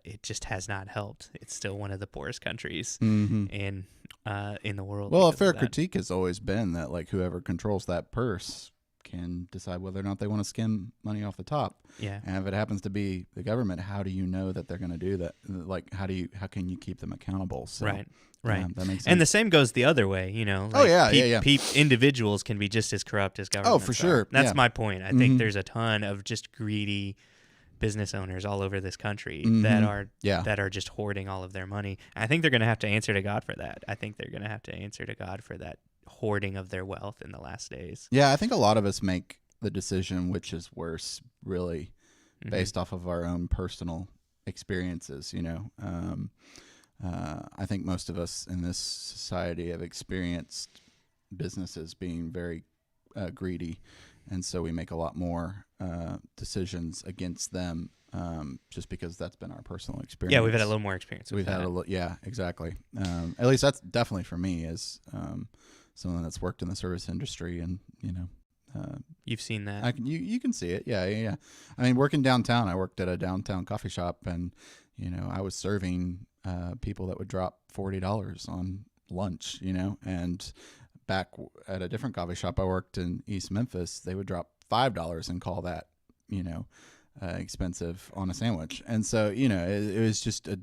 it just has not helped. It's still one of the poorest countries in the world. Well, a fair critique has always been that like whoever controls that purse can decide whether or not they want to skim money off the top. Yeah. And if it happens to be the government, how do you know that they're going to do that? Like, how can you keep them accountable? So, Right. that makes sense. And the same goes the other way, individuals can be just as corrupt as governments. Oh, for sure. That's my point. I think there's a ton of just greedy business owners all over this country that are just hoarding all of their money. I think they're going to have to answer to God for that. I think they're going to have to answer to God for that hoarding of their wealth in the last days. Yeah, I think a lot of us make the decision which is worse, really, based off of our own personal experiences, I think most of us in this society have experienced businesses being very greedy, and so we make a lot more decisions against them just because that's been our personal experience. Yeah, we've had a little more experience with that. Yeah, exactly. At least that's definitely for me as someone that's worked in the service industry, and you've seen that. You can see it. Yeah. I mean, working downtown, I worked at a downtown coffee shop, and I was serving people that would drop $40 on lunch. And back at a different coffee shop I worked in East Memphis, they would drop $5 and call that expensive on a sandwich. And so it was just a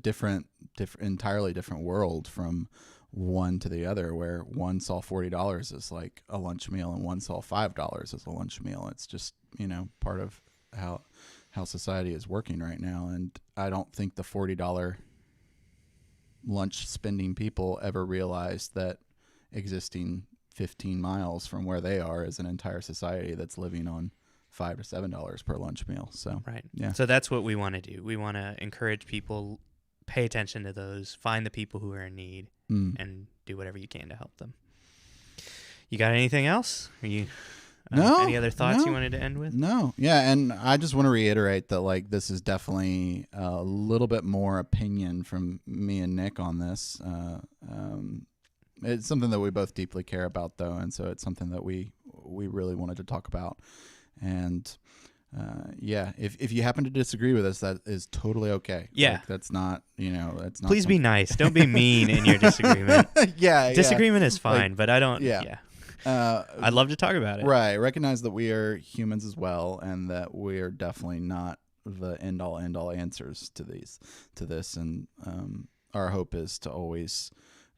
entirely different world from one to the other, where one saw $40 as like a lunch meal and one saw $5 as a lunch meal. It's just part of how society is working right now. And I don't think the $40 lunch spending people ever realized that existing 15 miles from where they are is an entire society that's living on $5 to $7 per lunch meal. So right. Yeah. So that's what we want to do. We want to encourage people, pay attention to those, find the people who are in need, and do whatever you can to help them. You got anything else? Are you any other thoughts you wanted to end with? No. Yeah, and I just want to reiterate that like this is definitely a little bit more opinion from me and Nick on this. It's something that we both deeply care about, though, and so it's something that we really wanted to talk about. And if you happen to disagree with us, that is totally okay. Yeah, like, that's not that's not. Please be nice. Don't be mean in your disagreement. Disagreement is fine, like, but I don't. Yeah. I'd love to talk about it. Right. Recognize that we are humans as well, and that we are definitely not the end all answers to this. And our hope is to always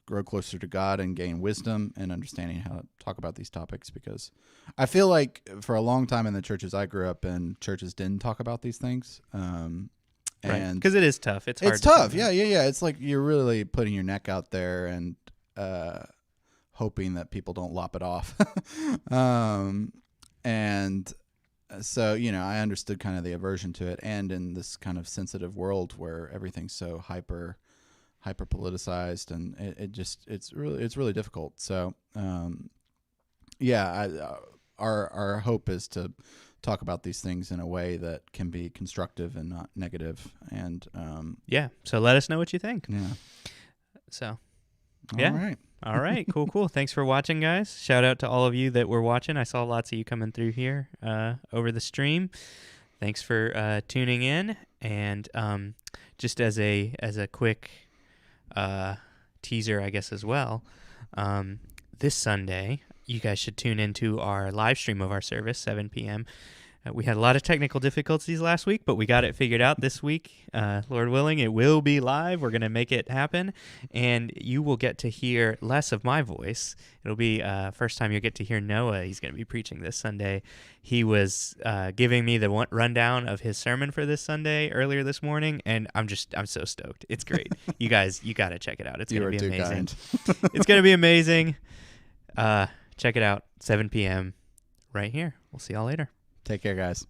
grow closer to God and gain wisdom and understanding how to talk about these topics, because I feel like for a long time in the churches I grew up in, churches didn't talk about these things. Right. Because it is tough. It's hard. It's tough. Yeah. It's like you're really putting your neck out there and hoping that people don't lop it off. And so, I understood kind of the aversion to it, and in this kind of sensitive world where everything's so hyper politicized, and it's really difficult. So, our hope is to talk about these things in a way that can be constructive and not negative. And so let us know what you think. Yeah. So, All right. Cool. Thanks for watching, guys. Shout out to all of you that were watching. I saw lots of you coming through here over the stream. Thanks for tuning in. And just as a quick teaser, I guess, as well, this Sunday, you guys should tune into our live stream of our service, 7 p.m. We had a lot of technical difficulties last week, but we got it figured out this week. Lord willing, it will be live. We're going to make it happen, and you will get to hear less of my voice. It'll be first time you'll get to hear Noah. He's going to be preaching this Sunday. He was giving me the rundown of his sermon for this Sunday earlier this morning, and I'm so stoked. It's great. You guys, you got to check it out. It's going to be amazing. It's going to be amazing. Check it out, 7 p.m. right here. We'll see y'all later. Take care, guys.